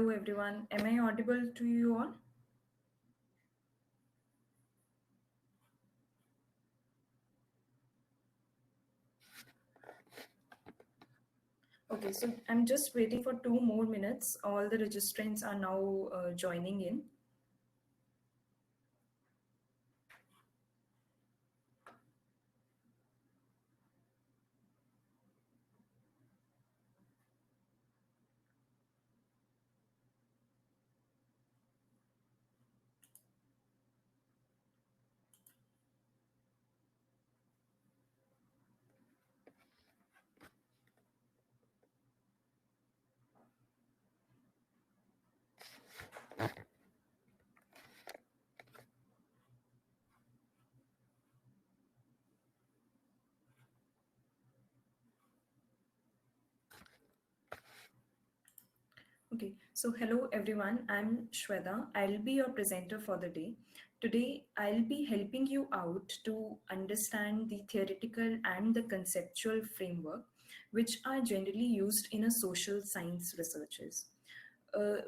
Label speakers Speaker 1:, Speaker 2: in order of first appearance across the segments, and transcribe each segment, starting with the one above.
Speaker 1: everyone. Am I audible to you all? Okay, so I'm just waiting for 2 more minutes. All the registrants are now joining in. Okay, so hello everyone. I'm Shweta. I'll be your presenter for the day. Today, I'll be helping you out to understand the theoretical and the conceptual framework, which are generally used in a social science researches.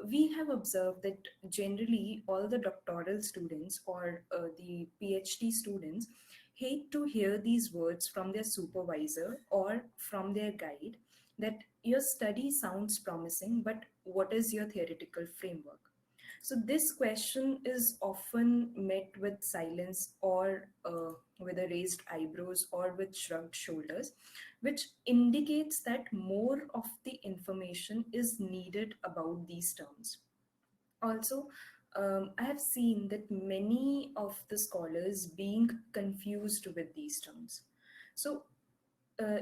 Speaker 1: We have observed that generally all the doctoral students or the PhD students hate to hear these words from their supervisor or from their guide that your study sounds promising, but what is your theoretical framework? So this question is often met with silence or with a raised eyebrows or with shrugged shoulders, which indicates that more of the information is needed about these terms. Also, I have seen that many of the scholars being confused with these terms. So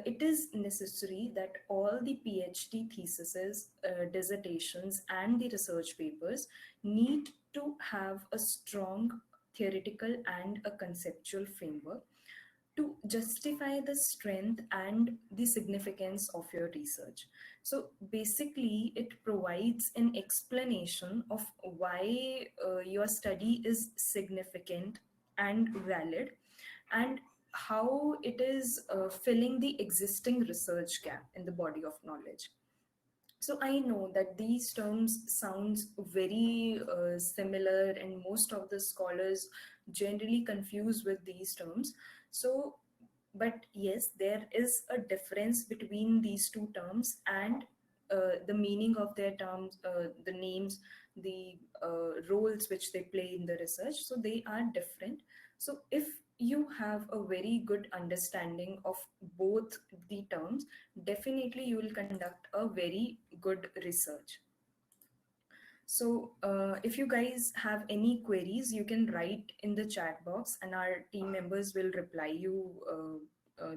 Speaker 1: it is necessary that all the PhD theses, dissertations, and the research papers need to have a strong theoretical and a conceptual framework to justify the strength and the significance of your research. So basically, it provides an explanation of why your study is significant and valid, and how it is filling the existing research gap in the body of knowledge. So I know that these terms sounds very similar, and most of the scholars generally confuse with these terms. So, but yes, there is a difference between these two terms, and the meaning of their terms, the names, the roles which they play in the research. So they are different. So if you have a very good understanding of both the terms, definitely you will conduct a very good research. So if you guys have any queries, you can write in the chat box and our team members will reply you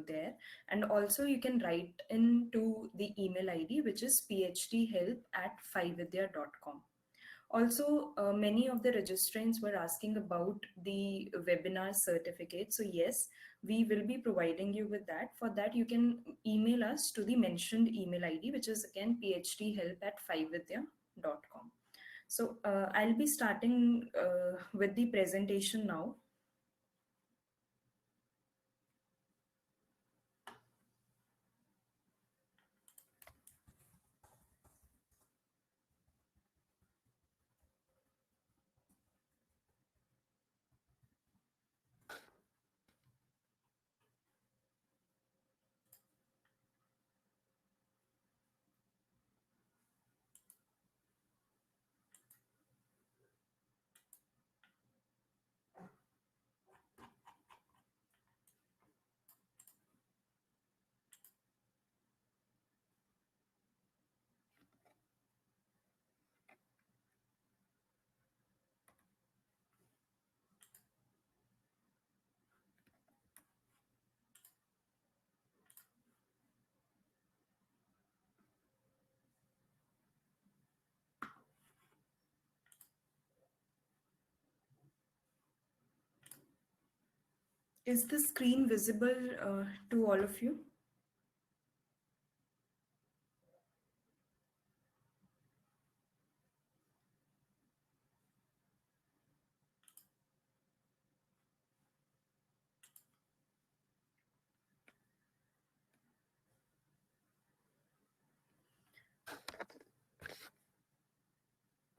Speaker 1: there. And also you can write into the email ID, which is phdhelp@5vidya.com. Also, many of the registrants were asking about the webinar certificate. So yes, we will be providing you with that. For that, you can email us to the mentioned email ID, which is again phdhelp@5vidya.com. So I'll be starting with the presentation now. Is the screen visible to all of you?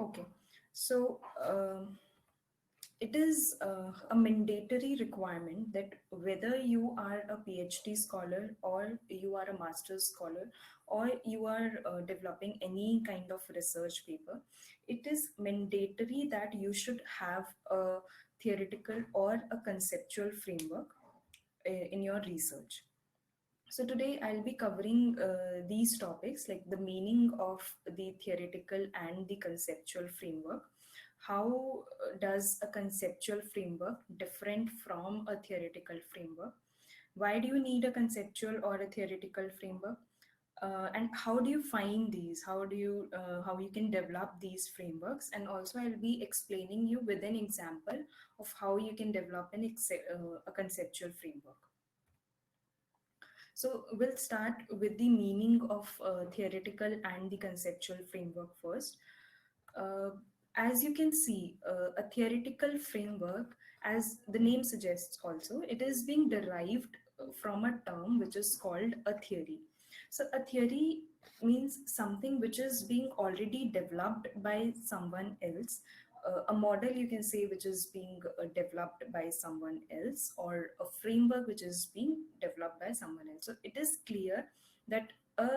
Speaker 1: Okay. So, it is a mandatory requirement that whether you are a PhD scholar or you are a master's scholar or you are developing any kind of research paper, it is mandatory that you should have a theoretical or a conceptual framework in your research. So today I'll be covering these topics like the meaning of the theoretical and the conceptual framework. How does a conceptual framework different from a theoretical framework? Why do you need a conceptual or a theoretical framework? And how do you find these? How you can develop these frameworks? And also I'll be explaining you with an example of how you can develop a conceptual framework. So we'll start with the meaning of theoretical and the conceptual framework first. Uh, as you can see, a theoretical framework, as the name suggests also, it is being derived from a term which is called a theory. So a theory means something which is being already developed by someone else, a model you can say which is being developed by someone else, or a framework which is being developed by someone else. So it is clear that a,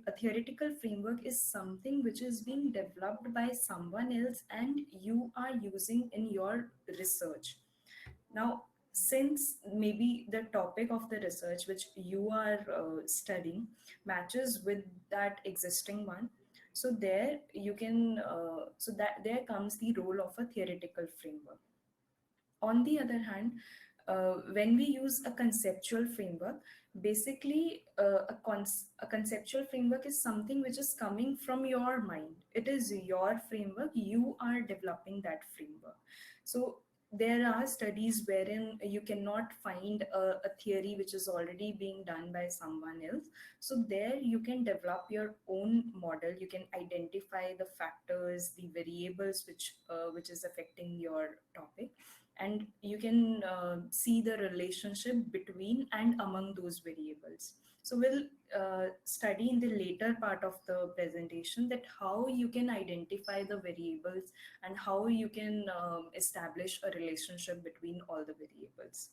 Speaker 1: a theoretical framework is something which is being developed by someone else and you are using in your research. Now, since maybe the topic of the research which you are studying matches with that existing one, so there you can so that there comes the role of a theoretical framework. On the other hand, when we use a conceptual framework, basically a conceptual framework is something which is coming from your mind. It is your framework, you are developing that framework. So there are studies wherein you cannot find a theory which is already being done by someone else. So there you can develop your own model, you can identify the factors, the variables which is affecting your topic, and you can see the relationship between and among those variables. So we'll study in the later part of the presentation that how you can identify the variables and how you can establish a relationship between all the variables.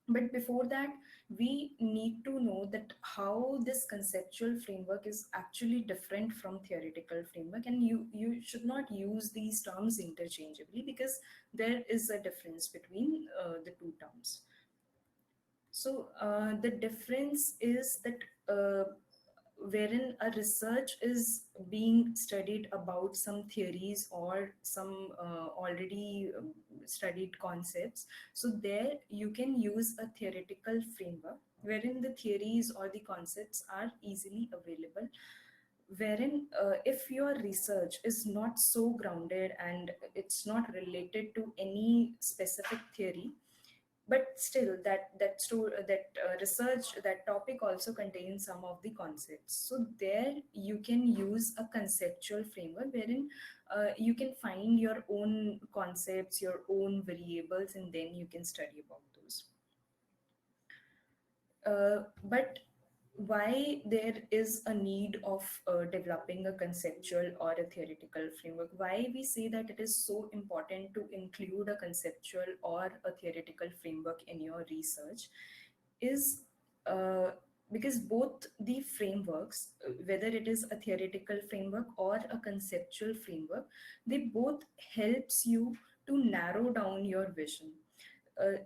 Speaker 1: But before that, we need to know that how this conceptual framework is actually different from theoretical framework, and you should not use these terms interchangeably because there is a difference between the two terms. So the difference is that wherein a research is being studied about some theories or some already studied concepts. So there you can use a theoretical framework wherein the theories or the concepts are easily available, wherein if your research is not so grounded and it's not related to any specific theory, but still that research, that topic also contains some of the concepts. So there you can use a conceptual framework wherein you can find your own concepts, your own variables, and then you can study about those. But why there is a need of developing a conceptual or a theoretical framework, why we say that it is so important to include a conceptual or a theoretical framework in your research, is uh, because both the frameworks, whether it is a theoretical framework or a conceptual framework, they both helps you to narrow down your vision.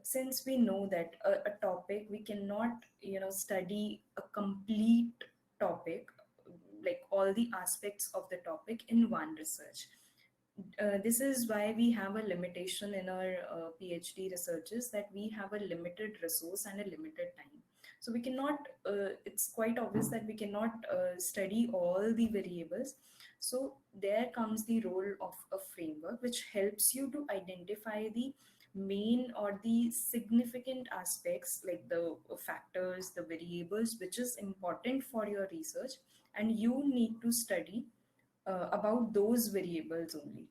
Speaker 1: Since we know that a topic, we cannot study a complete topic, like all the aspects of the topic in one research. This is why we have a limitation in our PhD researches, that we have a limited resource and a limited time. So we cannot, it's quite obvious that we cannot study all the variables. So there comes the role of a framework which helps you to identify the main or the significant aspects, like the factors, the variables, which is important for your research, and you need to study about those variables only.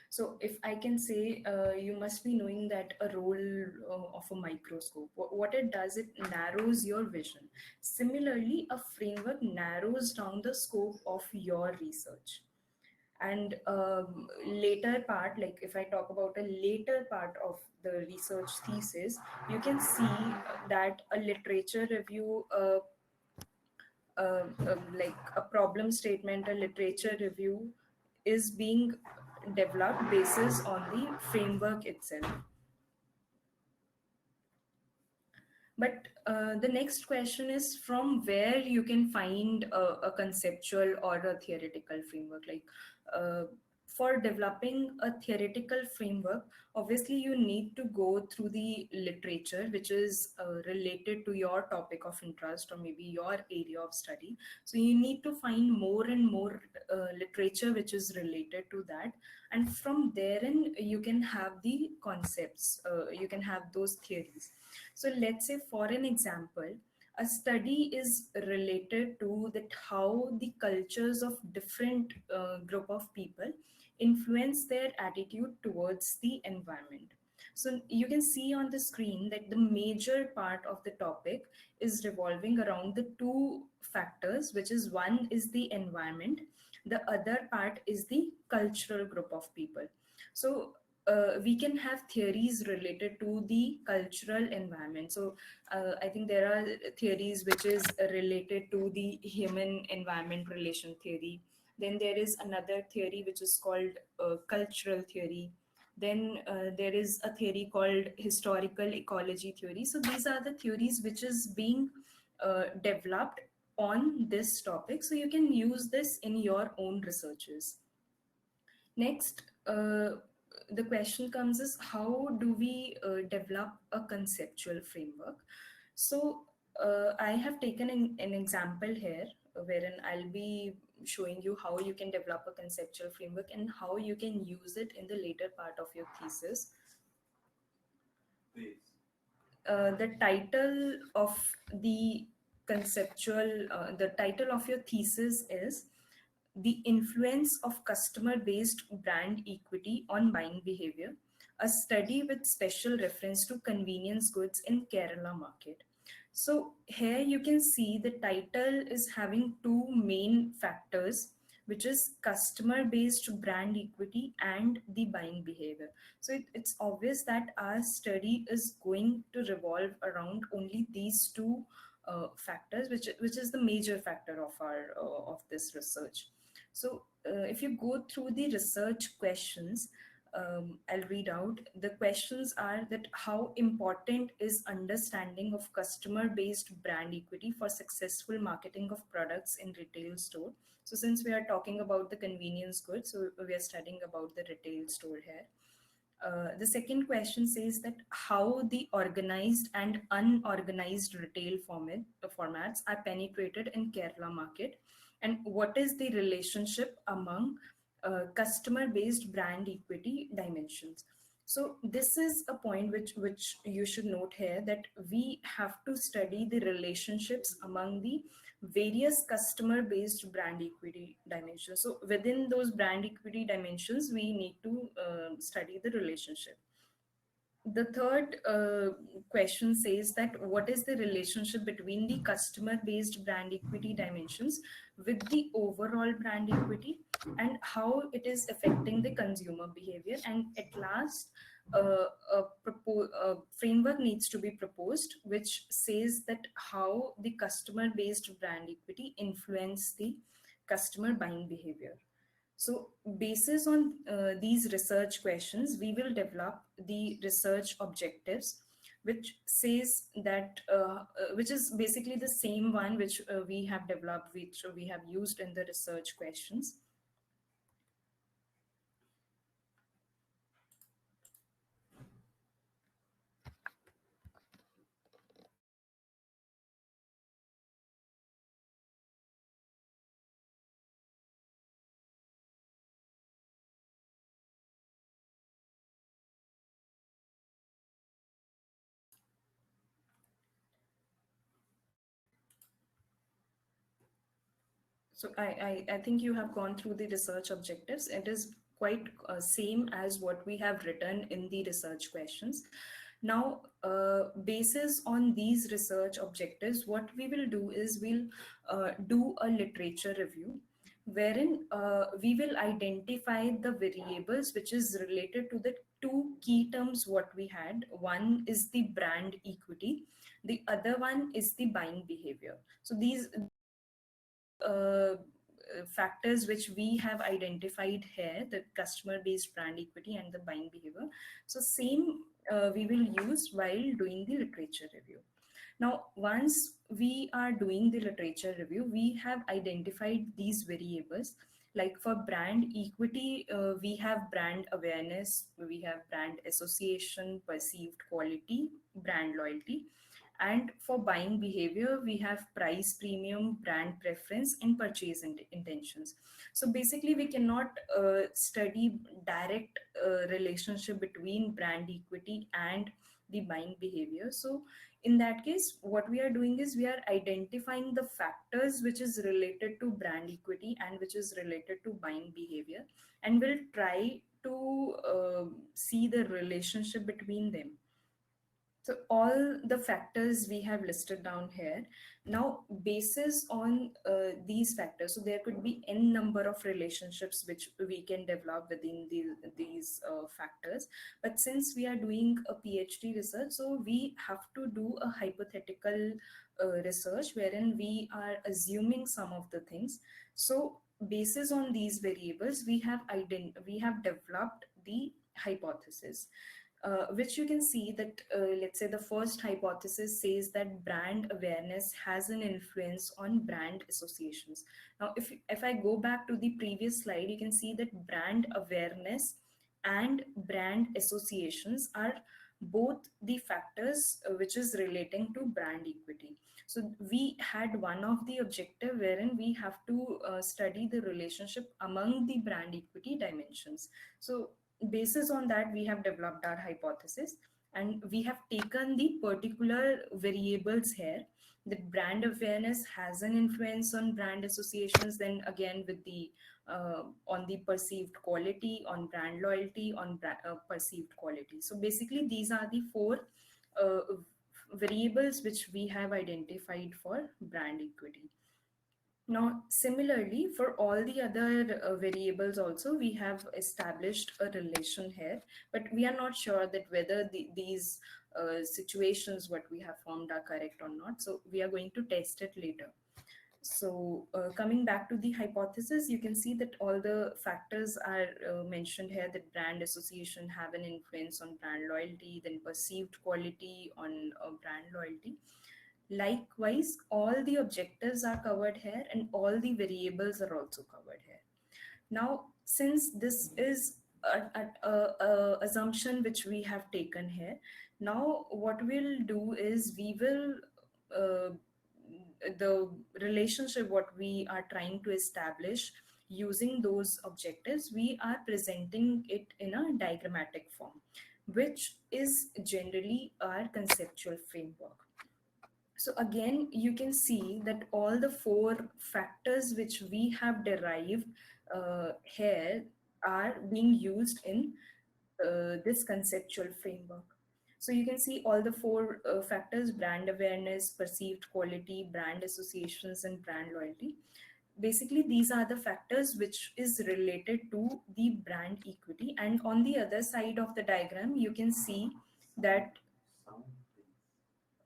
Speaker 1: So if I can say, you must be knowing that a role of a microscope, what it does, it narrows your vision. Similarly, a framework narrows down the scope of your research. And later part, like if I talk about a later part of the research thesis, you can see that a literature review, like a problem statement, a literature review is being developed basis on the framework itself. But the next question is from where you can find a conceptual or a theoretical framework. Like uh, for developing a theoretical framework, obviously you need to go through the literature which is related to your topic of interest or maybe your area of study. So you need to find more and more literature which is related to that, and from therein you can have the concepts, you can have those theories. So let's say for an example, a study is related to that how the cultures of different group of people influence their attitude towards the environment. So you can see on the screen that the major part of the topic is revolving around the two factors, which is one is the environment, the other part is the cultural group of people. So we can have theories related to the cultural environment. So I think there are theories which is related to the human environment relation theory. Then there is another theory which is called cultural theory. Then there is a theory called historical ecology theory. So these are the theories which is being developed on this topic. So you can use this in your own researches. Next, the question comes is how do we develop a conceptual framework? So I have taken an example here wherein I'll be showing you how you can develop a conceptual framework and how you can use it in the later part of your thesis. The title of the the title of your thesis is the influence of customer based brand equity on buying behavior, a study with special reference to convenience goods in Kerala market. So here you can see the title is having two main factors, which is customer based brand equity and the buying behavior. So it's obvious that our study is going to revolve around only these two factors, which is the major factor of our of this research. So if you go through the research questions, I'll read out. The questions are that how important is understanding of customer-based brand equity for successful marketing of products in retail store? So since we are talking about the convenience goods, so we are studying about the retail store here. The second question says that how the organized and unorganized retail formats are penetrated in Kerala market, and what is the relationship among customer-based brand equity dimensions. So this is a point which you should note here, that we have to study the relationships among the various customer-based brand equity dimensions. So within those brand equity dimensions, we need to study the relationship. The third question says that what is the relationship between the customer based brand equity dimensions with the overall brand equity, and how it is affecting the consumer behavior, and at last a framework needs to be proposed which says that how the customer based brand equity influence the customer buying behavior. So, basis on these research questions, we will develop the research objectives, which says that, which is basically the same one which we have developed, which we have used in the research questions. So I think you have gone through the research objectives. It is quite same as what we have written in the research questions. Now, basis on these research objectives, what we will do is we'll do a literature review. wherein we will identify the variables which is related to the two key terms what we had. One is the brand equity, the other one is the buying behavior. So these factors which we have identified here, the customer based brand equity and the buying behavior. So same we will use while doing the literature review. Now, once we are doing the literature review, we have identified these variables. Like for brand equity, we have brand awareness, we have brand association, perceived quality, brand loyalty. And for buying behavior, we have price premium, brand preference, and purchase intentions. So basically, we cannot study direct relationship between brand equity and the buying behavior. So in that case, what we are doing is we are identifying the factors which is related to brand equity and which is related to buying behavior, and we'll try to see the relationship between them. So all the factors we have listed down here. Now, basis on these factors, so there could be n number of relationships which we can develop within these factors. But since we are doing a PhD research, so we have to do a hypothetical research wherein we are assuming some of the things. So, basis on these variables, we have developed the hypothesis, which you can see that, let's say the first hypothesis says that brand awareness has an influence on brand associations. Now, if I go back to the previous slide, you can see that brand awareness and brand associations are both the factors which is relating to brand equity. So we had one of the objective wherein we have to study the relationship among the brand equity dimensions. So basis on that, we have developed our hypothesis, and we have taken the particular variables here, that brand awareness has an influence on brand associations, then again with the on the perceived quality, on brand loyalty, on perceived quality. So basically these are the four uh, variables which we have identified for brand equity. Now, similarly, for all the other variables also, we have established a relation here, but we are not sure that whether these situations what we have formed are correct or not. So we are going to test it later. So coming back to the hypothesis, you can see that all the factors are mentioned here, that brand association have an influence on brand loyalty, then perceived quality on brand loyalty. Likewise, all the objectives are covered here and all the variables are also covered here. Now, since this is a assumption which we have taken here, now what we'll do is we will uh, the relationship what we are trying to establish using those objectives, we are presenting it in a diagrammatic form, which is generally our conceptual framework. So again, you can see that all the four factors which we have derived here are being used in this conceptual framework. So you can see all the four factors: brand awareness, perceived quality, brand associations, and brand loyalty. Basically, these are the factors which is related to the brand equity. And on the other side of the diagram, you can see that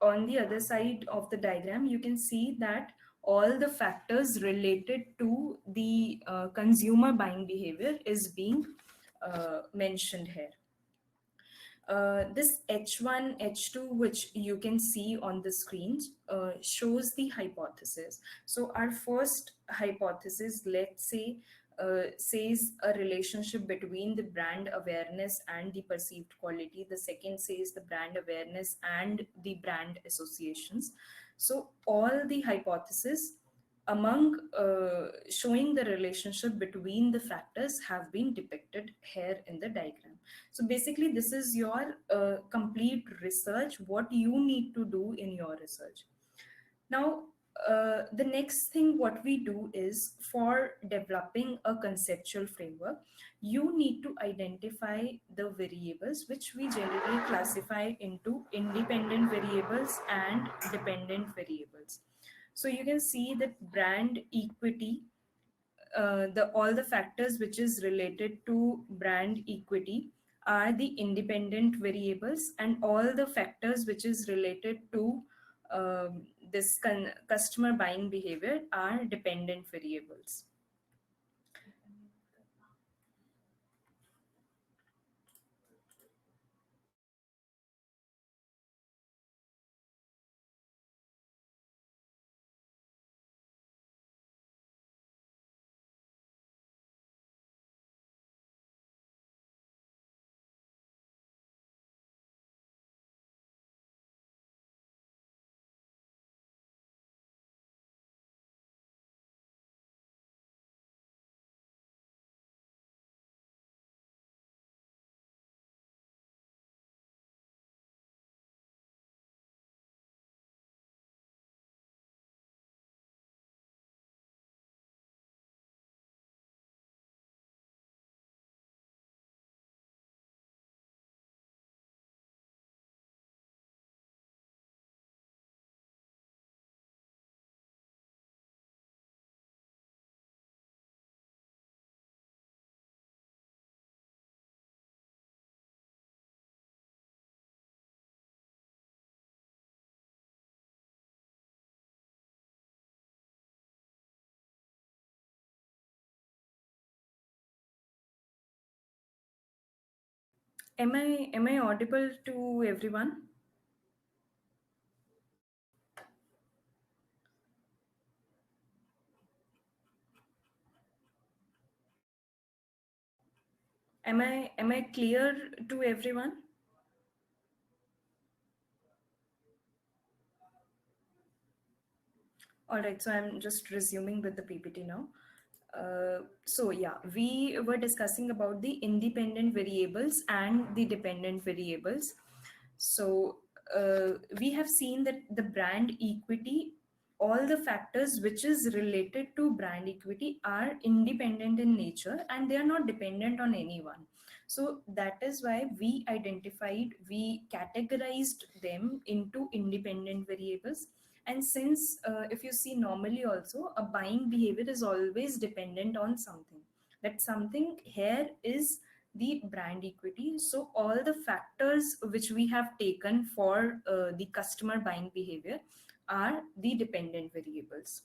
Speaker 1: on the other side of the diagram, you can see that all the factors related to the consumer buying behavior is being mentioned here. This H1, H2, which you can see on the screen, shows the hypothesis. So our first hypothesis, let's say, says a relationship between the brand awareness and the perceived quality. The second says the brand awareness and the brand associations. So all the hypotheses among showing the relationship between the factors have been depicted here in the diagram. So basically, this is your complete research, what you need to do in your research. Now, the next thing what we do is, for developing a conceptual framework, you need to identify the variables which we generally classify into independent variables and dependent variables. So you can see that brand equity the all the factors which is related to brand equity are the independent variables, and all the factors which is related to this customer buying behavior are dependent variables. Am I audible to everyone? Am I clear to everyone? All right, so I'm just resuming with the PPT now. So yeah, we were discussing about the independent variables and the dependent variables. So we have seen that the brand equity, all the factors which is related to brand equity are independent in nature and they are not dependent on anyone. So that is why we categorized them into independent variables. And since if you see normally also a buying behavior is always dependent on something, that something here is the brand equity. So all the factors which we have taken for the customer buying behavior are the dependent variables.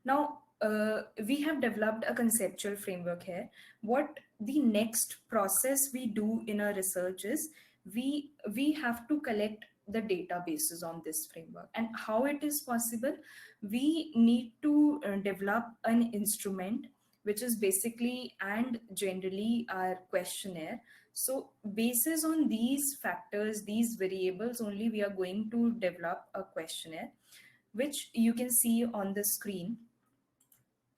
Speaker 1: Now, we have developed a conceptual framework here. What the next process we do in our research is we have to collect the databases on this framework. And how it is possible? We need to develop an instrument which is basically and generally our questionnaire. So basis on these factors, these variables only, we are going to develop a questionnaire, which you can see on the screen.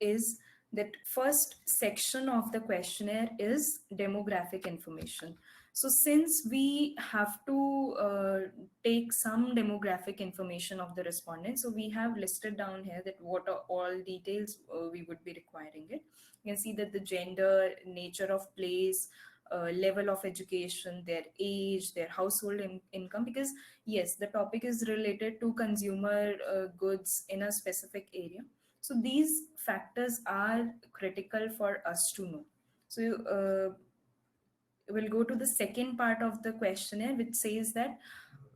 Speaker 1: Is that first section of the questionnaire is demographic information. So since we have to take some demographic information of the respondents, so we have listed down here that what are all details we would be requiring it. You can see that the gender, nature of place, level of education, their age, their household income, because yes, the topic is related to consumer goods in a specific area. So these factors are critical for us to know. So we'll go to the second part of the questionnaire, which says that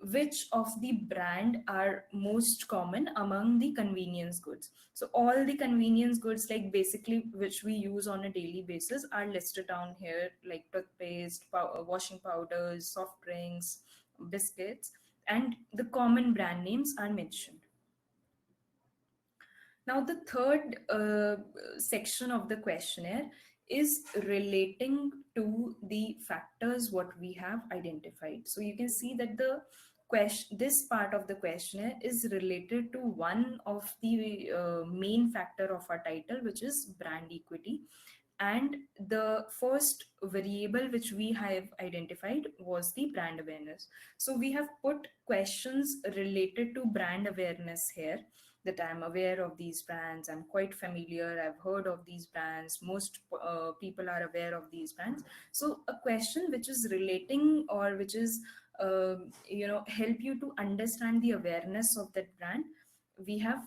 Speaker 1: which of the brand are most common among the convenience goods. So all the convenience goods, like basically which we use on a daily basis, are listed down here, like toothpaste, washing powders, soft drinks, biscuits, and the common brand names are mentioned. Now, the third section of the questionnaire is relating to the factors what we have identified. So you can see that this part of the questionnaire is related to one of the main factor of our title, which is brand equity. And the first variable which we have identified was the brand awareness. So we have put questions related to brand awareness here, that I'm aware of these brands, I'm quite familiar, I've heard of these brands, most people are aware of these brands. So a question which is relating, or which is help you to understand the awareness of that brand, we have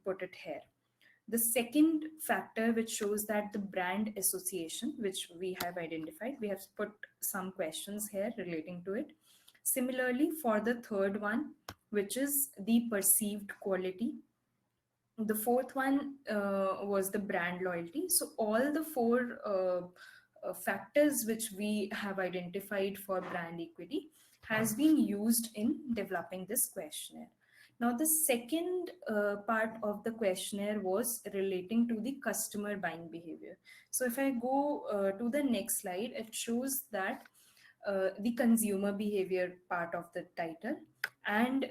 Speaker 1: put it here. The second factor which shows that the brand association, which we have identified, we have put some questions here relating to it. Similarly, for the third one, which is the perceived quality, the fourth one was the brand loyalty. So all the four factors which we have identified for brand equity has been used in developing this questionnaire. Now the second part of the questionnaire was relating to the customer buying behavior. So if I go to the next slide, it shows that the consumer behavior part of the title. And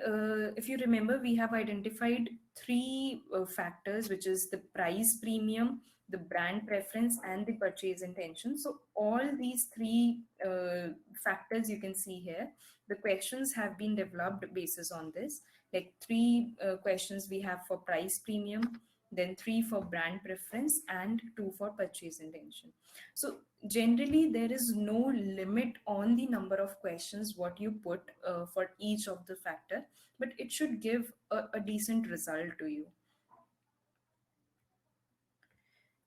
Speaker 1: if you remember, we have identified three factors, which is the price premium, the brand preference, and the purchase intention. So all these three factors you can see here, the questions have been developed basis on this. Like three questions we have for price premium, then three for brand preference, and two for purchase intention. So generally there is no limit on the number of questions what you put for each of the factor, but it should give a decent result to you.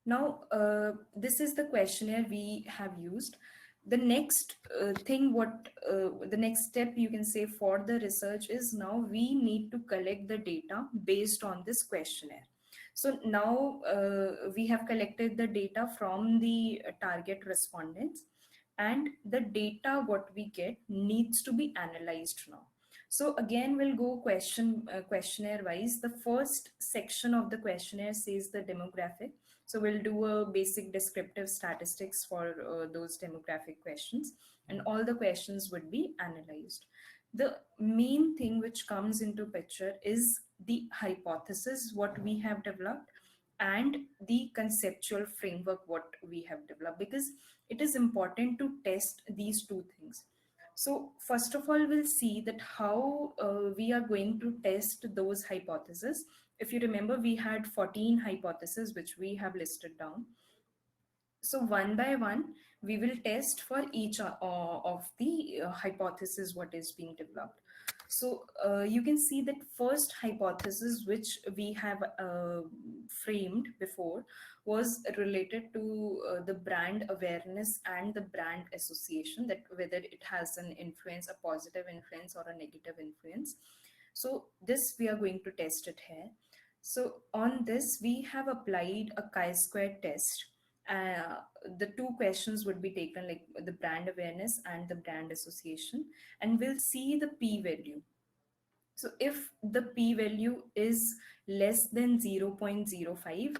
Speaker 1: Now, this is the questionnaire we have used. The next thing, the next step you can say for the research is, now we need to collect the data based on this questionnaire. So now we have collected the data from the target respondents, and the data what we get needs to be analyzed now. So again, we'll go questionnaire wise. The first section of the questionnaire says the demographic. So we'll do a basic descriptive statistics for those demographic questions, and all the questions would be analyzed. The main thing which comes into picture is the hypothesis what we have developed and the conceptual framework what we have developed, because it is important to test these two things. So first of all, we'll see that how we are going to test those hypotheses. If you remember, we had 14 hypotheses which we have listed down. So one by one, we will test for each of the hypothesis what is being developed. So you can see that first hypothesis which we have framed before was related to the brand awareness and the brand association, that whether it has an influence, a positive influence or a negative influence. So this we are going to test it here. So on this, we have applied a chi-square test. The two questions would be taken, like the brand awareness and the brand association, and we'll see the p-value. So if the p-value is less than 0.05,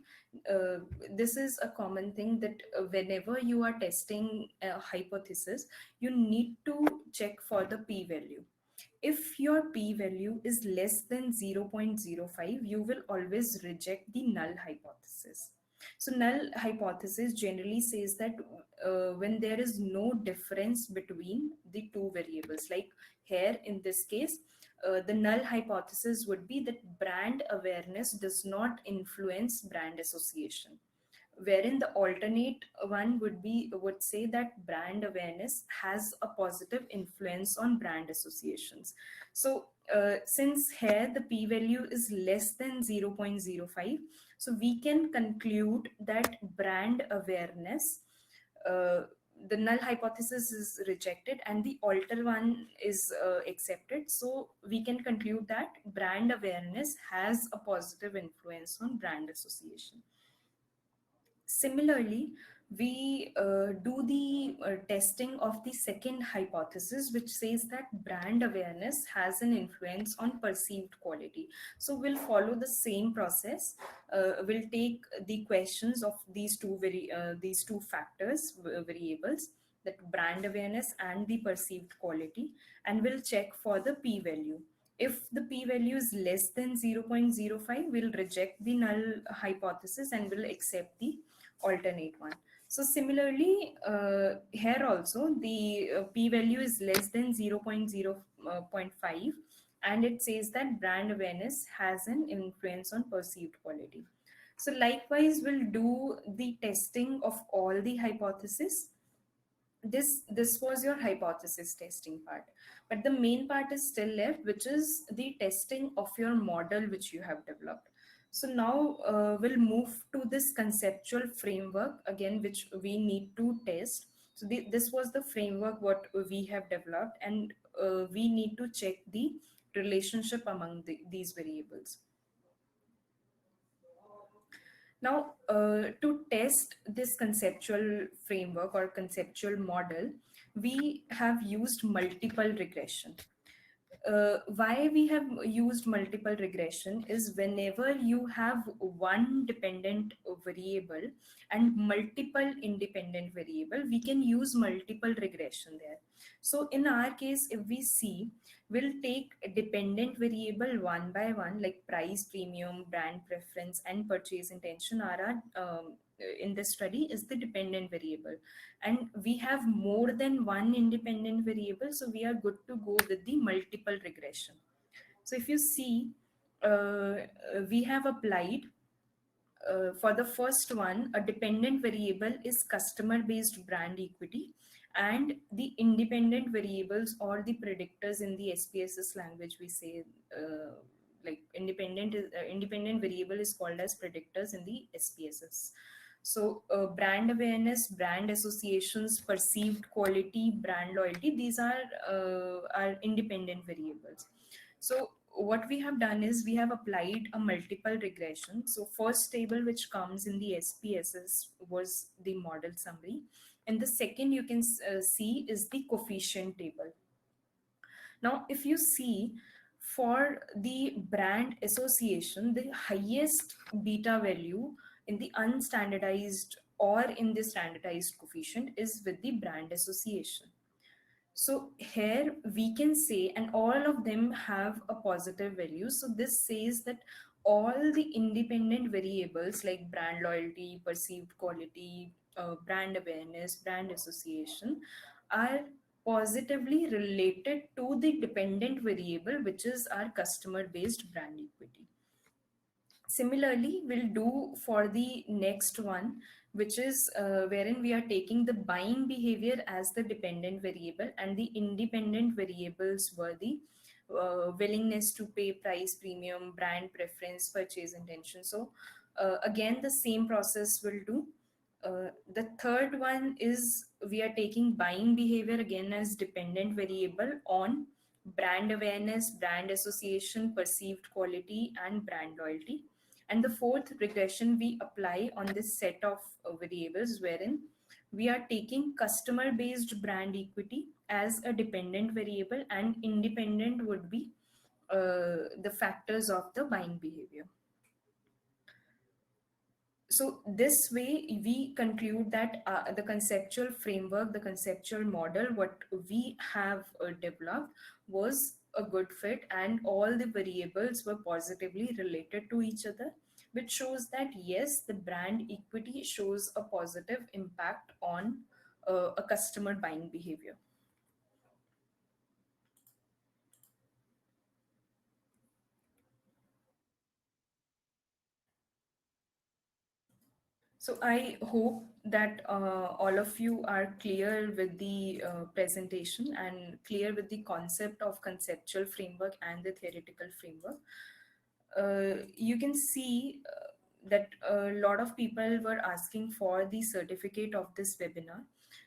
Speaker 1: this is a common thing that whenever you are testing a hypothesis, you need to check for the p-value. If your p-value is less than 0.05, you will always reject the null hypothesis. So null hypothesis generally says that when there is no difference between the two variables, like here in this case, the null hypothesis would be that brand awareness does not influence brand association, wherein the alternate one would say that brand awareness has a positive influence on brand associations. So since here the p-value is less than 0.05, so we can conclude that brand awareness, uh, the null hypothesis is rejected and the alter one is accepted. So we can conclude that brand awareness has a positive influence on brand association. Similarly, we do the testing of the second hypothesis, which says that brand awareness has an influence on perceived quality. So we'll follow the same process. We'll take the questions of these two factors, variables, that brand awareness and the perceived quality, and we'll check for the p-value. If the p-value is less than 0.05, we'll reject the null hypothesis and we'll accept the alternate one. So similarly, here also the p-value is less than 0.05, and it says that brand awareness has an influence on perceived quality. So likewise, we'll do the testing of all the hypotheses. This was your hypothesis testing part, but the main part is still left, which is the testing of your model which you have developed. So now we'll move to this conceptual framework again, which we need to test. So this was the framework what we have developed, and we need to check the relationship among these variables. Now, to test this conceptual framework or conceptual model, we have used multiple regression. Why we have used multiple regression is whenever you have one dependent variable and multiple independent variable, we can use multiple regression there. So in our case, if we see, we'll take a dependent variable one by one, like price, premium, brand preference, and purchase intention are in this study is the dependent variable, and we have more than one independent variable, so we are good to go with the multiple regression. So if you see, we have applied for the first one, a dependent variable is customer based brand equity, and the independent variables or the predictors in the SPSS language, we say like independent variable is called as predictors in the SPSS. So brand awareness, brand associations, perceived quality, brand loyalty, these are independent variables. So what we have done is we have applied a multiple regression. So first table which comes in the SPSS was the model summary, and the second you can see is the coefficient table. Now, if you see, for the brand association, the highest beta value in the unstandardized or in the standardized coefficient is with the brand association. So here we can say, and all of them have a positive value. So this says that all the independent variables like brand loyalty, perceived quality, brand awareness, brand association are positively related to the dependent variable, which is our customer based brand equity. Similarly, we'll do for the next one, which is wherein we are taking the buying behavior as the dependent variable, and the independent variables were the willingness to pay, price, premium, brand preference, purchase intention. So again, the same process will do. The third one is we are taking buying behavior again as dependent variable on brand awareness, brand association, perceived quality, and brand loyalty. And the fourth regression we apply on this set of variables, wherein we are taking customer based brand equity as a dependent variable, and independent would be the factors of the buying behavior. So this way we conclude that the conceptual framework, the conceptual model what we have developed was a good fit, and all the variables were positively related to each other, which shows that yes, the brand equity shows a positive impact on a customer buying behavior. So I hope that all of you are clear with the presentation and clear with the concept of conceptual framework and the theoretical framework. You can see that a lot of people were asking for the certificate of this webinar.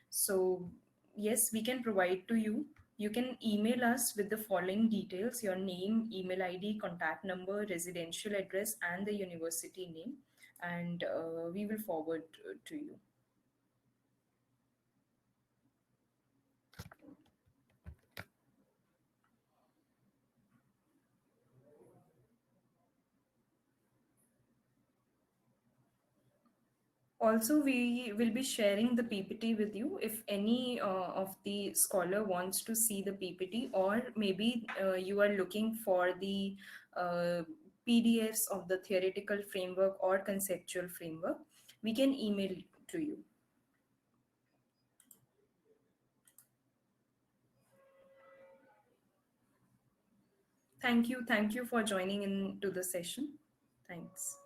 Speaker 1: So yes, we can provide to you. You can email us with the following details: your name, email ID, contact number, residential address, and the university name, and we will forward to you. Also, we will be sharing the PPT with you if any of the scholar wants to see the PPT, or maybe you are looking for the PDFs of the theoretical framework or conceptual framework, we can email to you. Thank you. Thank you for joining into the session. Thanks.